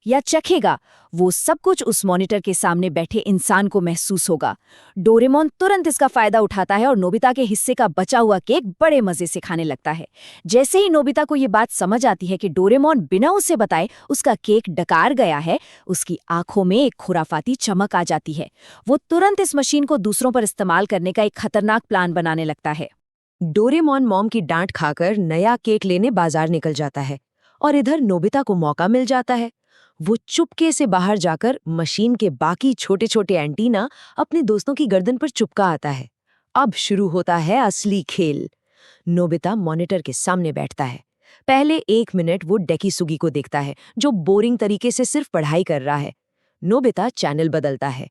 या चखेगा, वो सब कुछ उस मॉनिटर के सामने बैठे इंसान को महसूस होगा। डोरेमोन तुरंत इसका फायदा उठाता है और नोबिता के हिस्से का बचा हुआ केक बड़े मजे से खाने लगता है। जैसे ही नोबिता को ये बात समझ आती है कि डोरेमोन बिना उसे बताए उसका केक डकार गया है, उसकी आंखों में एक खुराफाती चमक आ जाती है। वो तुरंत इस मशीन को दूसरों पर इस्तेमाल करने का एक खतरनाक प्लान बनाने लगता है। डोरेमोन मॉम की डांट खाकर नया केक लेने बाजार निकल जाता है और इधर नोबिता को मौका मिल जाता है। वो चुपके से बाहर जाकर मशीन के बाकी छोटे छोटे एंटीना अपने दोस्तों की गर्दन पर चिपका आता है। अब शुरू होता है असली खेल। नोबिता मॉनिटर के सामने बैठता है। पहले 1 मिनट वो डेकिसुगी को देखता है, जो बोरिंग तरीके से सिर्फ पढ़ाई कर रहा है। नोबिता चैनल बदलता है।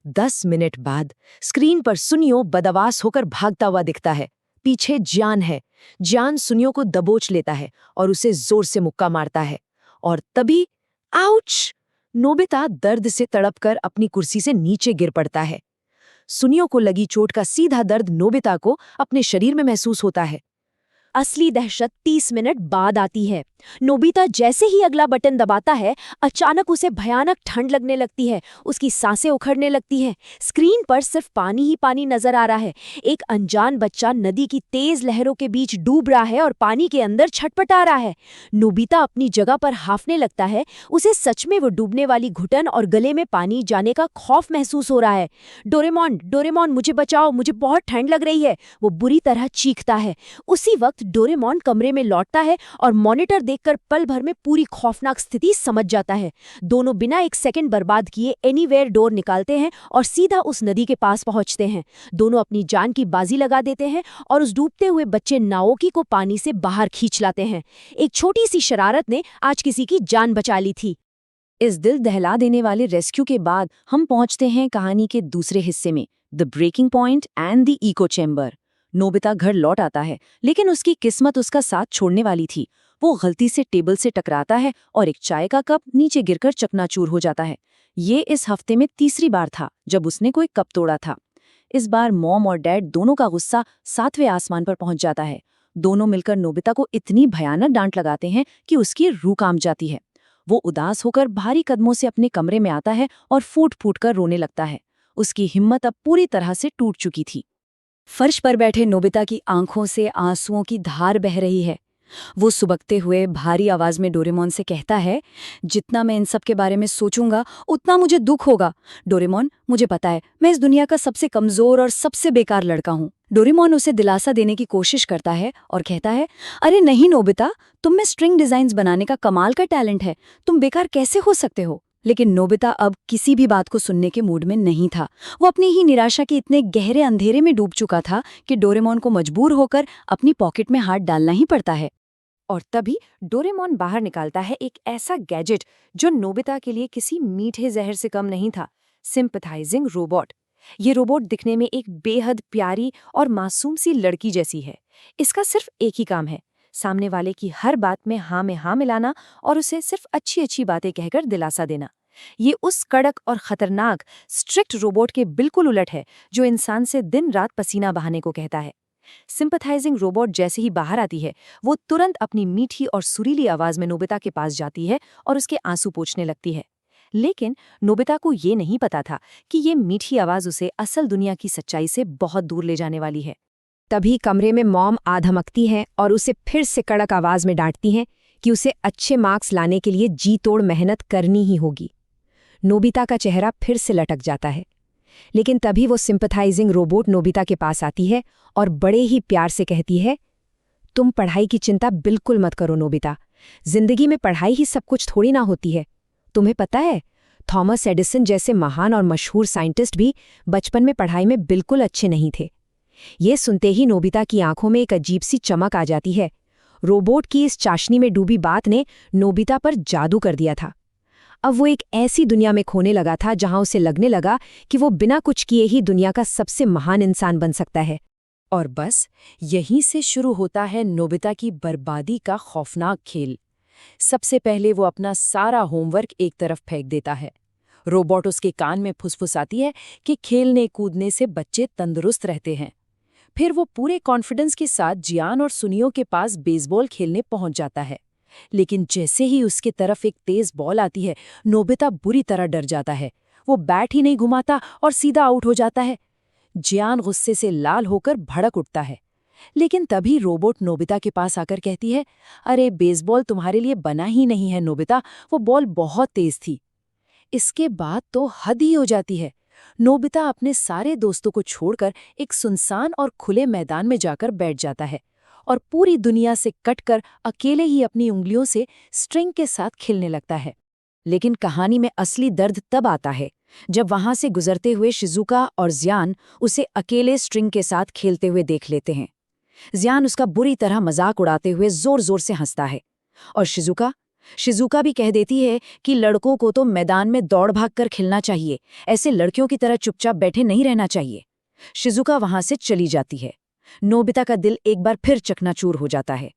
10 मिनट बाद स्क्रीन पर सुनियो बदमाश होकर भागता हुआ दिखता है। पीछे जान है। जान सुनियो को दबोच लेता है और उसे जोर से मुक्का मारता है। और तभी आउच! नोबिता दर्द से तड़पकर अपनी कुर्सी से नीचे गिर पड़ता है। सुनियो को लगी चोट का सीधा दर्द नोबिता को अपने शरीर में महसूस होता है। असली दहशत 30 मिनट बाद आती है। नोबिता जैसे ही अगला बटन दबाता है, अचानक उसे भयानक ठंड लगने लगती है। उसकी सांसें उखड़ने लगती हैं। स्क्रीन पर सिर्फ पानी ही पानी नजर आ रहा है। एक अनजान बच्चा नदी की तेज लहरों के बीच डूब रहा है और पानी के अंदर छटपटा रहा है। नोबिता अपनी जगह पर हांफने लगता है। उसे सच में वो डूबने वाली घुटन और गले में पानी जाने का खौफ महसूस हो रहा है। डोरेमोन, डोरेमोन, मुझे बचाओ, मुझे बहुत ठंड लग रही है, वो बुरी तरह चीखता है। उसी वक्त डोरेमोन कमरे में लौटता है और मॉनिटर देखकर पल भर में पूरी खौफनाक स्थिति समझ जाता है। दोनों बिना एक सेकंड बर्बाद किए एनीवेयर डोर निकालते हैं और सीधा उस नदी के पास पहुंचते हैं। दोनों अपनी जान की बाजी लगा देते हैं और उस डूबते हुए बच्चे नाओकी को पानी से बाहर खींच लाते हैं। एक छोटी सी शरारत ने आज किसी की जान बचा ली थी। इस दिल दहला देने वाले रेस्क्यू के बाद हम पहुंचते हैं कहानी के दूसरे हिस्से में, the breaking point and the echo chamber. Nobita घर लौट आता है, लेकिन उसकी किस्मत उसका साथ छोड़ने वाली थी। वो गलती से टेबल से टकराता है और एक चाय का कप नीचे गिरकर चकनाचूर हो जाता है। ये इस हफ्ते में तीसरी बार था जब उसने कोई कप तोड़ा था। इस बार मॉम और डैड दोनों का गुस्सा 7वें आसमान पर पहुंच जाता है। दोनों मिलकर नोबिता को इतनी भयानक डांट लगाते हैं कि उसकी रूह कांप जाती है। वो उदास होकर भारी कदमों से अपने कमरे में आता है और फूट फूट कर रोने लगता है। उसकी हिम्मत अब पूरी तरह से टूट चुकी थी। फर्श पर बैठे नोबिता की आंखों से आंसुओं की धार बह रही है। वो सुबकते हुए भारी आवाज में डोरेमोन से कहता है, जितना मैं इन सब के बारे में सोचूंगा उतना मुझे दुख होगा। डोरेमोन, मुझे पता है मैं इस दुनिया का सबसे कमजोर और सबसे बेकार लड़का हूँ। डोरेमोन उसे दिलासा देने की कोशिश करता है और कहता है, अरे नहीं नोबिता, तुम में स्ट्रिंग डिजाइन्स बनाने का कमाल का टैलेंट है, तुम बेकार कैसे हो सकते हो। लेकिन नोबिता अब किसी भी बात को सुनने के मूड में नहीं था। वो अपनी ही निराशा के इतने गहरे अंधेरे में डूब चुका था कि डोरेमोन को मजबूर होकर अपनी पॉकेट में हाथ डालना ही पड़ता है। और तभी डोरेमोन बाहर निकालता है एक ऐसा गैजेट जो नोबिता के लिए किसी मीठे जहर से कम नहीं था, सिंपैथाइजिंग रोबोट। ये रोबोट दिखने में एक बेहद प्यारी और मासूम सी लड़की जैसी है। इसका सिर्फ एक ही काम है, सामने वाले की हर बात में हाँ मिलाना और उसे सिर्फ अच्छी अच्छी बातें कहकर दिलासा देना। ये उस कड़क और खतरनाक स्ट्रिक्ट रोबोट के बिल्कुल उलट है जो इंसान से दिन रात पसीना बहाने को कहता है। सिंपैथाइजिंग रोबोट जैसे ही बाहर आती है, वो तुरंत अपनी मीठी और सुरीली आवाज में नोबिता के पास जाती है और उसके आंसू पोंछने लगती है। लेकिन नोबिता को ये नहीं पता था कि ये मीठी आवाज उसे असल दुनिया की सच्चाई से बहुत दूर ले जाने वाली है। तभी कमरे में मॉम आ धमकती हैं और उसे फिर से कड़क आवाज में डांटती हैं कि उसे अच्छे मार्क्स लाने के लिए जी तोड़ मेहनत करनी ही होगी। नोबिता का चेहरा फिर से लटक जाता है, लेकिन तभी वो सिंपैथाइजिंग रोबोट नोबिता के पास आती है और बड़े ही प्यार से कहती है, तुम पढ़ाई की चिंता बिल्कुल मत करो नोबिता, जिंदगी में पढ़ाई ही सब कुछ थोड़ी ना होती है। तुम्हें पता है, थॉमस एडिसन जैसे महान और मशहूर साइंटिस्ट भी बचपन में पढ़ाई में बिल्कुल अच्छे नहीं थे। ये सुनते ही नोबिता की आंखों में एक अजीब सी चमक आ जाती है। रोबोट की इस चाशनी में डूबी बात ने नोबिता पर जादू कर दिया था। अब वो एक ऐसी दुनिया में खोने लगा था जहां उसे लगने लगा कि वो बिना कुछ किए ही दुनिया का सबसे महान इंसान बन सकता है। और बस यहीं से शुरू होता है नोबिता की बर्बादी का खौफनाक खेल। सबसे पहले वो अपना सारा होमवर्क एक तरफ फेंक देता है। रोबोट उसके कान में फुसफुसाती है कि खेलने कूदने से बच्चे तंदुरुस्त रहते हैं। फिर वो पूरे कॉन्फिडेंस के साथ जियान और सुनियो के पास बेसबॉल खेलने पहुंच जाता है। लेकिन जैसे ही उसकी तरफ एक तेज बॉल आती है, नोबिता बुरी तरह डर जाता है। वो बैट ही नहीं घुमाता और सीधा आउट हो जाता है। जियान गुस्से से लाल होकर भड़क उठता है। लेकिन तभी रोबोट नोबिता के पास आकर कहती है, अरे बेसबॉल तुम्हारे लिए बना ही नहीं है नोबिता, वो बॉल बहुत तेज थी। इसके बाद तो हद ही हो जाती है। नोबिता अपने सारे दोस्तों को छोड़कर एक सुनसान और खुले मैदान में जाकर बैठ जाता है और पूरी दुनिया से कटकर अकेले ही अपनी उंगलियों से स्ट्रिंग के साथ खेलने लगता है। लेकिन कहानी में असली दर्द तब आता है जब वहां से गुजरते हुए शिजुका और जियान उसे अकेले स्ट्रिंग के साथ खेलते हुए देख लेते हैं। जियान उसका बुरी तरह मजाक उड़ाते हुए जोर जोर से हंसता है और शिजुका भी कह देती है कि लड़कों को तो मैदान में दौड़ भाग कर खेलना चाहिए, ऐसे लड़कियों की तरह चुपचाप बैठे नहीं रहना चाहिए। शिजुका वहां से चली जाती है। नोबिता का दिल एक बार फिर चकनाचूर हो जाता है,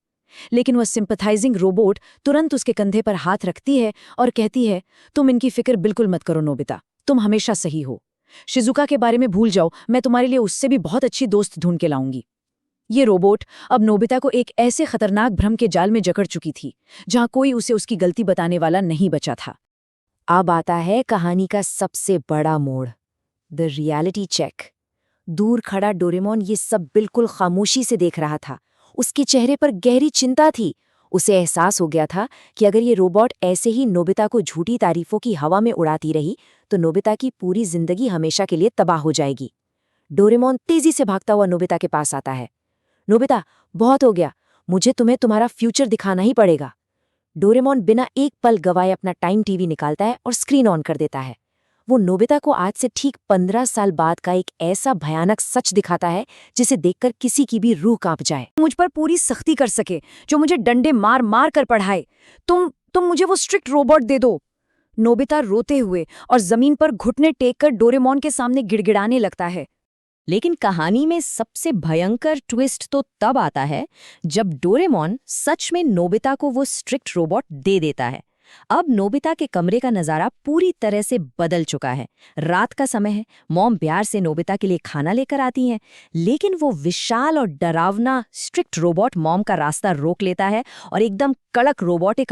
लेकिन वह सिंपैथाइजिंग रोबोट तुरंत उसके कंधे पर हाथ रखती है और कहती है, तुम इनकी फिक्र बिल्कुल मत करो नोबिता, तुम हमेशा सही हो। शिजुका के बारे में भूल जाओ, मैं तुम्हारे लिए उससे भी बहुत अच्छी दोस्त ढूंढ के लाऊंगी। ये रोबोट अब नोबिता को एक ऐसे खतरनाक भ्रम के जाल में जकड़ चुकी थी जहां कोई उसे उसकी गलती बताने वाला नहीं बचा था। अब आता है कहानी का सबसे बड़ा मोड़, द रियलिटी चेक। दूर खड़ा डोरेमोन ये सब बिल्कुल खामोशी से देख रहा था। उसके चेहरे पर गहरी चिंता थी। उसे एहसास हो गया था कि अगर ये रोबोट ऐसे ही नोबिता को झूठी तारीफों की हवा में उड़ाती रही तो नोबिता की पूरी जिंदगी हमेशा के लिए तबाह हो जाएगी। डोरेमोन तेजी से भागता हुआ नोबिता के पास आता है। नोबिता, बहुत हो गया, मुझे तुम्हें तुम्हारा फ्यूचर दिखाना ही पड़ेगा। डोरेमोन बिना एक पल गवाए अपना टाइम टीवी निकालता है और स्क्रीन ऑन कर देता है। वो नोबिता को आज से ठीक 15 साल बाद का एक ऐसा भयानक सच दिखाता है जिसे देखकर किसी की भी रूह कांप जाए। मुझ पर पूरी सख्ती कर सके, जो मुझे डंडे मार मार कर पढ़ाए। तुम मुझे वो स्ट्रिक्ट रोबोट दे दो। नोबिता रोते हुए और जमीन पर घुटने टेक कर डोरेमोन के सामने गिड़गिड़ाने लगता है। लेकिन कहानी में सबसे भयंकर ट्विस्ट तो तब आता है जब डोरेमोन सच में नोबिता को वो स्ट्रिक्ट रोबोट दे देता है। अब नोबिता के कमरे का नजारा पूरी तरह से बदल चुका है। रात का समय है, मॉम प्यार से नोबिता के लिए खाना लेकर आती हैं, लेकिन वो विशाल और डरावना स्ट्रिक्ट रोबोट मॉम का रास्ता रोक लेता है और एकदम कड़क रोबोटिक